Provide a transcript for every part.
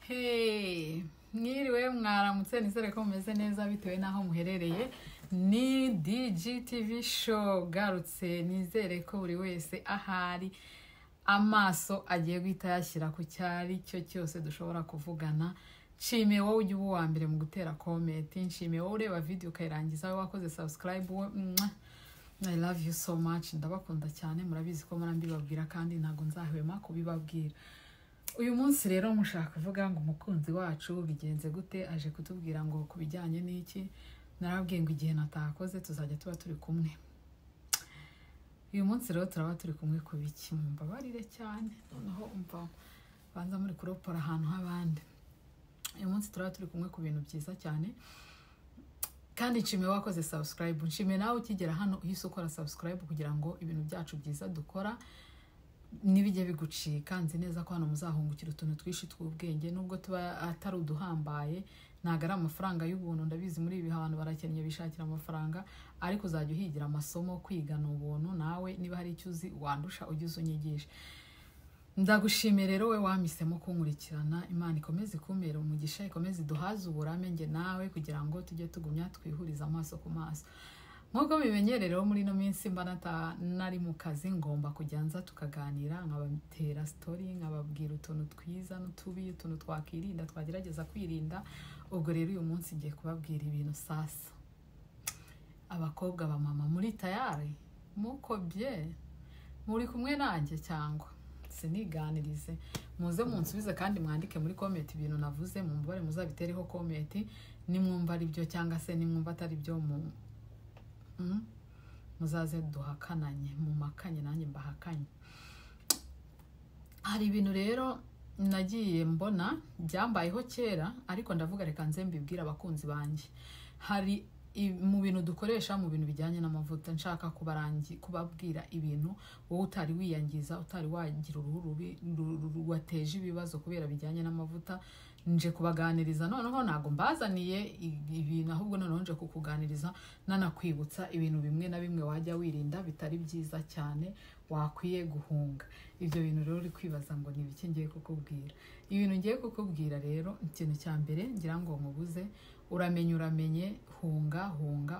Hey, mwiriwe mwaramutse nizere ko mumeze neza bitewe naho muherereye. Ni DGTV show garutse, nizere ko buri wese ahari amaso agiye guhita yashyira ku cyari cyo cyose dushobora kuvugana. Nshimiye wowe ujya uba uwa mbere mu gutera comment, nshimiye wowe ureba video ukayirangiza, wowe wakoze subscribe, I love you so much, ndabakunda cyane, murabizi ko murambibabwira kandi ntago nzahwema kubibabwira. Uyu munsi rero mushaka kuvuga ngo umukunzi wacu bigenze gute, aje kutubwira ngo kubijyanye n'iki. Narabwiye ngo igihe natakoze tuzajya tuba turi kumwe. Uyu munsi rero turaba turi kumwe ku biki, mumbabarire cyane, noneho umva banza muri kuropora ahantu h'abandi. Uyu munsi turaba turi kumwe ku bintu byiza cyane, kandi nshimiye wakoze subscribe, nshimiye nawe ukigera hano uhise ukora subscribe kugira ngo ibintu byacu byiza dukora nibijye bigucika. Nzi neza ko hano muzahungukira utuntu twishi tw'ubwenge, nubwo tuba atari uduhambaye, ntago ari amafaranga y'ubuntu. Ndabizi muri ibi abantu barakennye bishakira amafaranga, ariko uzajya uhigira amasomo, kwigana ubuntu. Nawe niba hari icyo uzi wandusha ugize unyigisha. Ndagushimira rero we wamisemo kunkurikirana. Imana ikomeze kumera umugisha, ikomeze duhaze uburame nge nawe kugira ngo tujye tugumya twihuriza amaso ku maso. Nkuko bimenyerereho muri no minsi mba nari mu kazi, ngomba kujyanza tukaganira, nkabatera story, nkababwira utuntu twiza n'utubi, utuntu twakirinda, twagerageza kwirinda. Ubwo rero uyu munsi ngiye kubabwira ibintu sasa. Abakobwa ba mama muri tayari muko bye, muri kumwe nanjye cyangwa siniganirize, muze munsubize kandi mwandike muri comment ibintu navuze, mumbare muzabitereho comment nimwumva ari byo cyangwa se nimwumva atari byo, muzaze duhakananye, mu makanye nanjye mbahakanye. Hari ibintu rero nagiye mbona byambayeho kera, ariko ndavuga reka nze mbibwira abakunzi banjye. Hari mu bintu dukoresha mu bintu bijyanye n'amavuta, nshaka kubabwira ibintu wowe utari wiyangiza, utari wagira uruhu rubi wateje ibibazo kubera bijyanye n'amavuta. Nje kubaganiriza, noneho ntago mbazaniye ibintu, ahubwo noneho nje kukuganiriza nanakwibutsa ibintu bimwe na bimwe wajya wirinda bitari byiza cyane, wakwiye guhunga. Ibyo bintu rero uri kwibaza ngo ni biki ngiye kukubwira. Ibintu ngiye kukubwira rero, ikintu cya mbere ngira ngo mubuze, uramenye hunga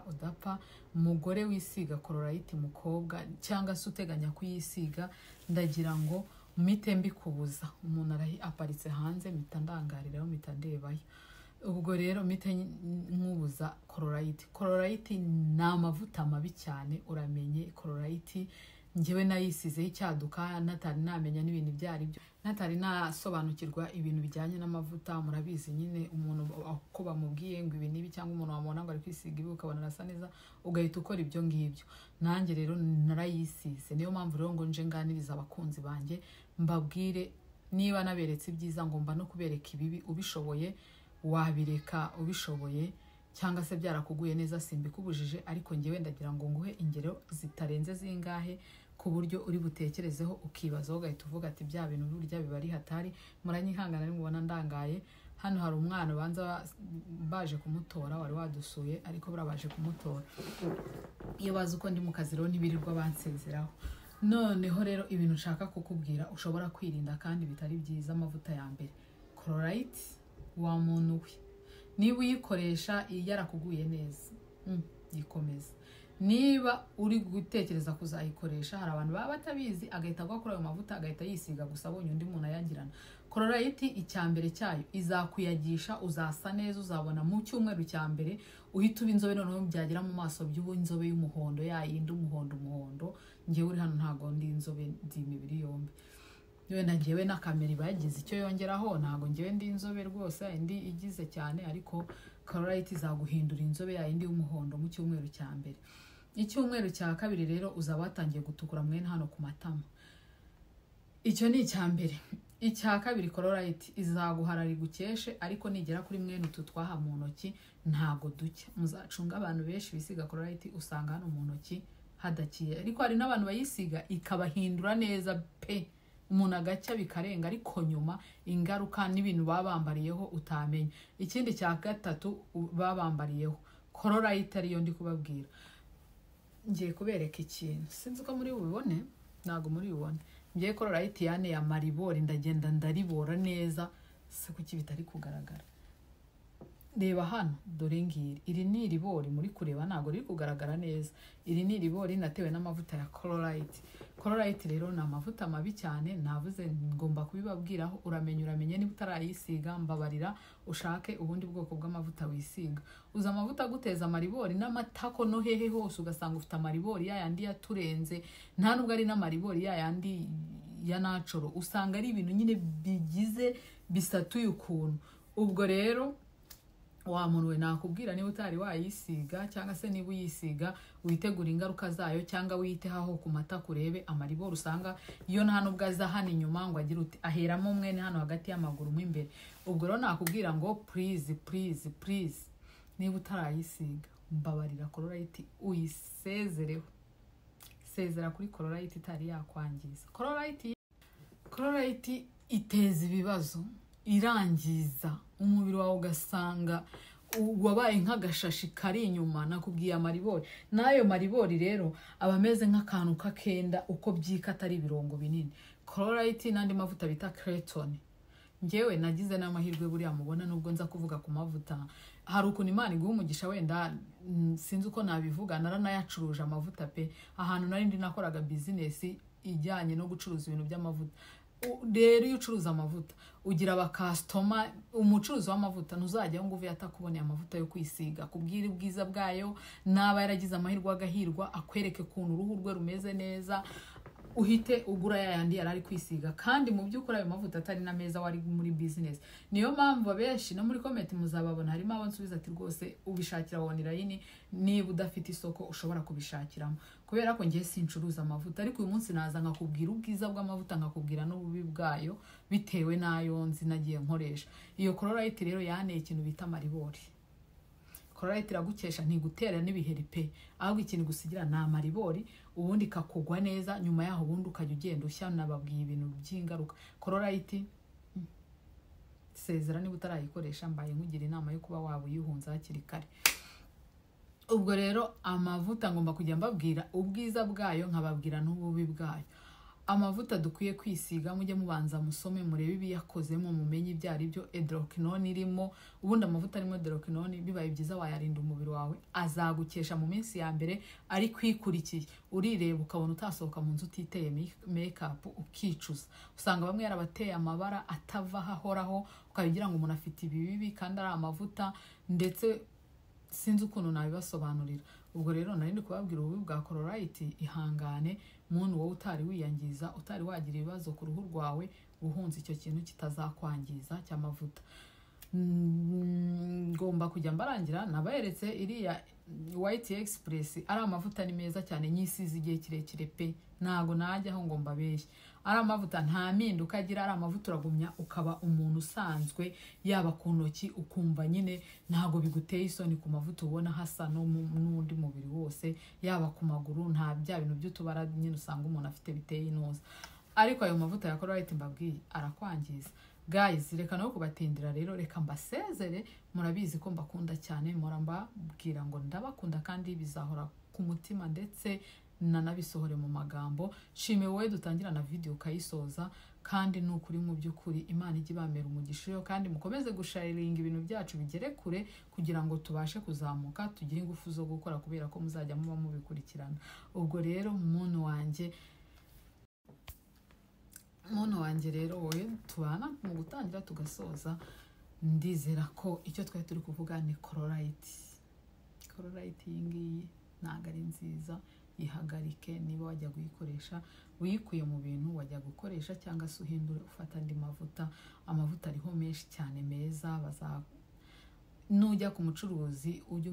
udapfa. Umugore wisiga Colorite, mukobwa cyangwa se uteganya kuyisiga, ndagira ngo mite mbikubuza. Umuntu aparitse hanze mpita ndangariraho, mpita ndebayo. Ubwo rero mite nkubuza Colorite ni amavuta mabi cyane. Uramenye Colorite njyewe nayisizeho icyaduka, natari namenya n'ibintu byari byo, natari nasobanukirwa ibintu bijyanye n'amavuta. Murabizi nyine umuntu ko bamubwiye ngo ibi nibi, cyangwa umuntu wamubona ngo ari kwisiga ibi ukabona arasa neza ugahita ukora ibyo ngibyo. Nanjye rero narayisize, niyo mpamvu rero ngo nje nganiriza abakunzi banjye, mbabwire niba naberetse ibyiza ngomba no kubereka ibibi. Ubishoboye wabireka, ubishoboye cyangwa se byarakuguye neza simbikubujije, ariko njyewe ndagira ngo nguhe ingero zitarenze zingahe ku buryo uri butekerezeho ukibaza, ugahita uvuga ati bya bintu burya biba ari hatari. Muranyihangana nimubona ndangaye. Hano hari umwana banza baje kumutora, wari wadusuye, ariko burabaje kumutora. Iyo bazi uko ndi mu kazi rero ntibirirwa bansezeraho. Noneho rero ibintu nshaka kukubwira ushobora kwirinda kandi bitari byiza. Amavuta ya mbere Colorite, wa muntu we, niba uyikoresha yarakuguye neza, yikomeza. Niba uri gutekereza kuzayikoresha, hari abantu baba batabizi agahita agwa kuri ayo mavuta agahita yisiga gusa abonye undi muntu ayagirana. Colorite icyambere cyayo izakuyagisha, uzasa neza, uzabona mu cyumweru cya mbere uhita uba inzobe, noneho byagera mu maso by'ubu inzobe y'umuhondo, yayindi umuhondo. Njyewe uri hano ntago ndi inzobe, ndi imibiri yombi. Wenda njyewe na kamera bagize icyo yongeraho, ntago njyewe ndi inzobe rwose indi igize cyane, ariko Colorite izaguhindura inzobe yayindi y'umuhondo mu cyumweru cya mbere. Icyumweru cya kabiri rero uzaba watangiye gutukura mwene hano ku matama. Icyo ni icya mbere. Icya kabiri Colorite izaguharari gukeshe, ariko nigera kuri mwene utu twaha mu ntoki ntago ducya. Muzacunga abantu benshi bisiga Colorite usanga hano mu ntoki hadakiye, ariko hari n'abantu bayisiga ikabahindura neza pe, umuntu agacya bikarenga, ariko nyuma ingaruka n'ibintu babambariyeho utamenya. Ikindi cya gatatu babambariyeho Colorite ariyo ndi kubabwira. Ngiye kubereka ikintu sinzi ko muri bubibone, ntago muri bubone. Ngiye Colorite yane ya maribori ndagenda ndaribora neza se kuki bitari kugaragara. Reba hano dore ngiri, iri ni iribori muri kureba ntago riri kugaragara neza. Iri ni iribori natewe n'amavuta ya Colorite. Colorite rero ni amavuta mabi cyane, navuze ngomba kubibabwiraho. Uramenye niba utarayisiga mbabarira ushake ubundi bwoko bw'amavuta wisiga. Uza amavuta guteza amaribori n'amatako no hehe hose ugasanga ufite amaribori yayandi yaturenze, nta nubwo ari n'amaribori yayandi ya natural, usanga ari ibintu nyine bigize bisatuye ukuntu. Ubwo rero wa muntu we nakubwira niba utari wayisiga cyangwa se niba uyisiga witegura ingaruka zayo, cyangwa witehaho ku mata kurebe amaribori usanga iyo nta nubwo aza hano inyuma ngo agire uti aheramo mwene hano hagati y'amaguru mo imbere. Ubwo rero nakubwira ngo please niba utarayisiga mbabarira Colorite uyisezereho. Sezera kuri Colorite itari yakwangiza. Colorite iteza ibibazo, irangiza umubiri wawe ugasanga wabaye nk'agashashi kari inyuma. Nakubwiye amaribori, nayo maribori rero aba ameze nk'akantu kakenda uko byikata ari ibirongo binini. Colorite n'andi mavuta bita Creton, njyewe nagize n'amahirwe buriya mubona nubwo nza kuvuga ku mavuta. Hari ukuntu Imana iguha umugisha, wenda sinzi uko nabivuga, naranayacuruje amavuta pe. Ahantu nari ndi nakoraga business ijyanye no gucuruza ibintu by'amavuta. Rero iyo ucuruza amavuta ugira abakastoma, umucuruzi w'amavuta ntuzajya ngo uve atakuboneye amavuta yo kwisiga, kubwira ubwiza bwayo, naba yaragize amahirwe agahirwa akwereke ukuntu uruhu rwe rumeze neza, uhite ugura yayandi yarari kwisiga. Kandi mu by'ukuri ayo mavuta atari na meza wari muri business. Niyo mpamvu abenshi no muri comment muzababona harimo abansubiza ati rwose ubishakira online, niba udafite isoko ushobora kubishakiramo. Kubera ko ngiye sincuruza amavuta, ariko uyu munsi naza nkakubwira ubwiza bw'amavuta, nkakubwira n'ububi bwayo bitewe nayo nzi nagiye nkoresha. Iyo Colorite rero yaneye ikintu bita amaribori. Colorite iragukesha ntigutera n'ibiheri pe, ahubwo ikintu gusigira na amaribori, ubundi kakugwa neza, nyuma yaho ubundi ukajya ugenda ushya. Nababwiye ibintu by'ingaruka. Colorite sezera niba utarayikoresha, mbaye nkugira inama yo kuba waba uyihunza hakiri kare. Ubwo rero amavuta ngomba kujya mbabwira ubwiza bwayo, nkababwira n'ububi bwayo. Amavuta dukwiye kwisiga mujye mubanza musome murebe ibiyakozemo, mumenye ibyo ari byo. Hydroquinone irimo, ubundi amavuta arimo hydroquinone bibaye byiza wayarinda umubiri wawe, azagukesha mu minsi ya mbere ari kwikurikiye. Urireba ukabona utasohoka mu nzu utiteye makeup ukicuza. Usanga bamwe yarabateye amabara atava ahoraho, ukabigira ngo umuntu afite ibibibi kandi ari amavuta, ndetse sinzi ukuntu nabibasobanurira. Ubwo rero nari ndi kubabwira ububi bwa Colorite. Ihangane muntu wowe utari wiyangiza, utari wagira ibibazo ku ruhu rwawe, uhunze icyo kintu kitazakwangiza cy'amavuta. Ngomba kujya mbarangira nabayeretse iriya White Express, ari amavuta ni meza cyane, nyisize igihe kirekire pe, ntago najyaho ngo mbabeshye. Ari amavuta nta mpinduka agira, ari amavuta uragumya ukaba umuntu usanzwe, yaba ku ntoki ukumva nyine ntago biguteye isoni ku mavuta ubona hasa n'undi mubiri wose, yaba ku maguru nta bya bintu by'utubara nyine usanga umuntu afite biteye inoza. Ariko ayo mavuta ya Colorite mbabwiye arakwangiza. Guys, reka no kubatindira rero, reka mbasezere. Murabizi ko mbakunda cyane, mpora mbabwira ngo ndabakunda kandi bizahora ku mutima, ndetse nanabisohore mu magambo. Shime wowe dutangira na video ukayisoza, kandi n'ukuri mu by'ukuri Imana ijye ibamera umugisha yo, kandi mukomeze gusharinga ibintu byacu bigere kure kugira ngo tubashe kuzamuka, tugire ingufu zo gukora, kubera ko muzajya muba mubikurikirana. Ubwo rero muntu wanjye rero wowe tubana mu gutangira tugasoza, ndizera ko icyo twari turi kuvuga ni Colorite. Colorite iyi ngiyi ntabwo ari nziza, ihagarike. Niba wajya kuyikoresha uyikuye mu bintu wajya gukoresha, cyangwa se uhindure ufata andi mavuta. Amavuta ariho menshi cyane meza. Nujya ku mucuruzi ujye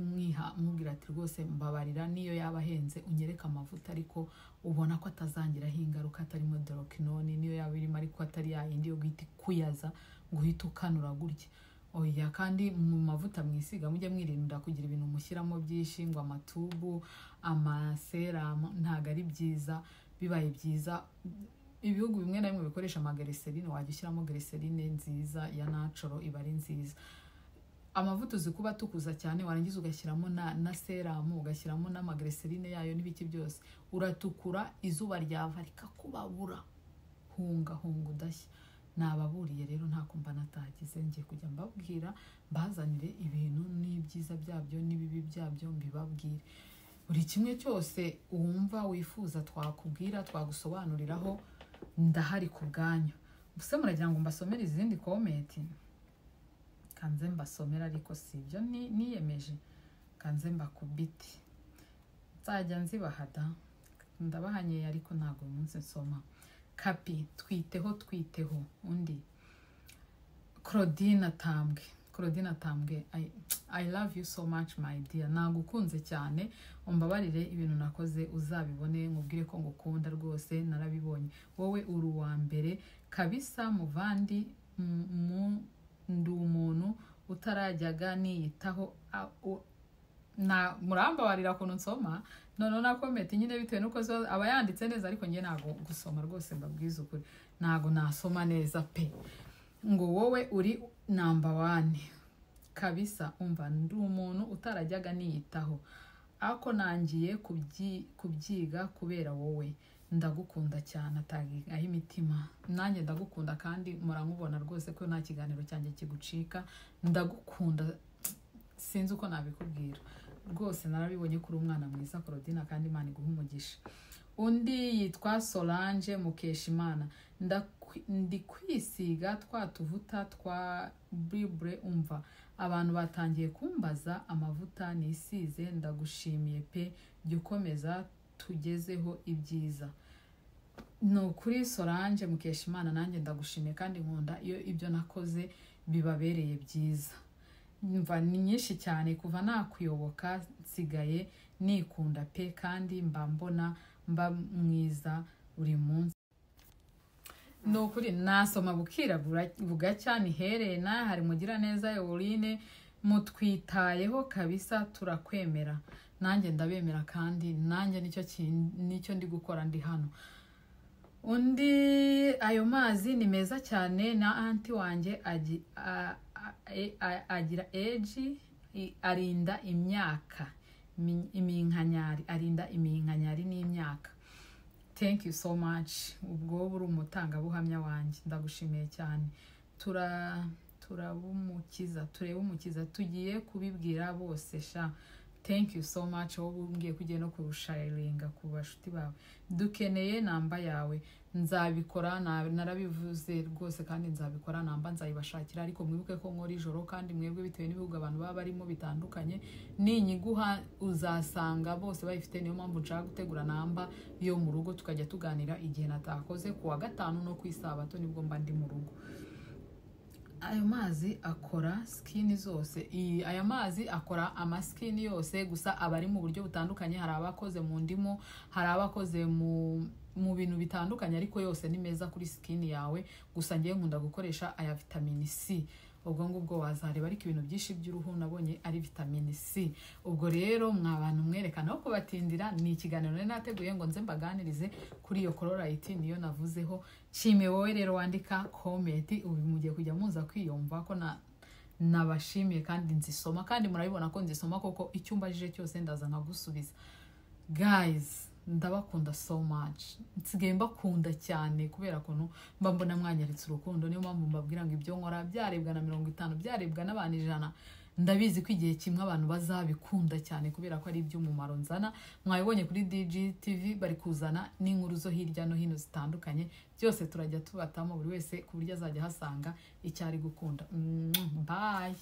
umubwira ati rwose mbabarira niyo yaba ahenze unyereka amavuta ariko ubona ko atazangiraho ingaruka, atarimo hydroquinone, niyo yaba irimo ariko atari yayindi yo guhita kuyaza ngo uhite ukanura gutya. Oya, kandi mu mavuta mwisiga mujye mwirinda kugira ibintu mushyiramo byinshi, ngo amatubu, amaseramu, ntago ari byiza. Bibaye byiza ibihugu bimwe na bimwe bikoresha amaglycerine, wajya ushyiramo glycerine nziza ya natural, iba ari nziza. Amavuta uzi kuba tukuza cyane, warangiza ugashyiramo na seramu, ugashyiramo n'amaglycerine yayo n'ibiki byose, uratukura, izuba ryava rikakubabura. Hunga udashya. Nababuriye rero nta kumva natagize. byose ngiye kujya mbabwira bazanire ibintu n'ibyiza byabyo n'ibibi byabyo mbibabwire buri kimwe cyose wumva wifuza twakubwira twagusobanuriraho ndahari ku bwanyu buse muragira ngo mbasomere izindi comment kanze mbasomera ariko sibyo niyemeje kanze mbakubiti nzajya nzibahada ndabahanye ariko ntago uyu munsi nsoma kapi twiteho undi Claudine Tambwe I love you so much my dear nagukunze cyane umbabarire ibintu nakoze uzabibone nkubwire ko ngukunda rwose narabibonye wowe uri uwa mbere kabisa muvandi ndi umuntu utarajyaga niyitaho na murambabarira kuntu nsoma none na comment nyine bitewe nuko aba yanditse neza ariko ngiye nago gusoma rwose mbabwiza ukuri nago nasoma neza pe ngo wowe uri number 1 kabisa umva ndi umuntu utarajyaga niyitaho ako nangiye kubyiga kubera wowe ndagukunda cyane atagiga imitima nanjye ndagukunda kandi muramubona rwose ko nta kiganiro cyanjye kigucika ndagukunda sinzi uko nabikubwira rwose narabibonye kuri umwana mwiza Claudine kandi Imana iguha umugisha undi yitwa Solange Mukeshimana ndi kwisiga twatuvuta twa Bible umva abantu batangiye kumbaza amavuta nisize ndagushimiye pe gikomeza tugezeho ibyiza no kuri Solange Mukeshimana nanjye ndagushimiye kandi nkunda iyo ibyo nakoze bibabereye byiza mva ni nyinshi cyane kuva nakuyoboka nsigaye nikunda pe kandi mbona mba mwiza buri munsi no kuri nasoma bukira bugacya ni Helena hari mugira neza Eoline mutwitayeho kabisa turakwemera nanjye ndabemera kandi nanjye nicyo ndi gukora ndi hano undi ayo mazi ni meza cyane na anti wanjye agira age arinda imyaka iminkanyari arinda iminkanyari n'imyaka thank you so much ubwo buri umutangabuhamya wanjye ndagushimiye cyane turebe umukiza tugiye kubibwira bose sha thank you so much wowe umbwiye kugiye no kurusharinga ku bashuti bawe dukeneye namba yawe nzabikora narabivuze rwose kandi nzabikora namba nzayibashakira ariko mwibuke ko nkora ijoro kandi mwebwe bitewe n'ibihugu abantu baba barimo bitandukanye ninyiguha uzasanga bose bayifite niyo mpamvu nshaka gutegura namba yo mu rugo tukajya tuganira igihe natakoze ku wa gatanu no ku isabato nibwo mba ndi mu rugo ayo mazi akora skin zose aya mazi akora amaskin yose gusa abari mu buryo butandukanye hari abakoze mu ndimo hari abakoze mu bintu bitandukanye ariko yose ni meza kuri skin yawe gusa ngiye nkunda gukoresha aya vitamin C ubwo ngubwo wazareba ariko ibintu byinshi by'uruhu nabonye ari vitamin C ubwo rero mwabantu mwerekana ko batindira ni ikiganiro nateguye ngo nze mbaganirize kuri iyo Colorite niyo navuzeho chime wowe rero wandika comment ubu mugiye kujya muza kwiyumva ko nabashimiye kandi nzisoma kandi murabibona ko nzisoma koko icyumbajije cyose ndaza nkagusubiza guys ndabakunda so much nsigaye mbakunda cyane kubera ko mba mbona mwanyaritse urukundo niyo mpamvu mbabwira ngo ibyo nkora byarebwa na 50 byarebwa n'abantu 100 ndabizi ko igihe kimwe abantu bazabikunda cyane kubera ko ari iby'umumaro nzana mwabibonye kuri DGTV bari kuzana n'inkuru zo hirya no hino zitandukanye byose turajya tubatamo buri wese ku buryo azajya hasanga icyari gukunda bye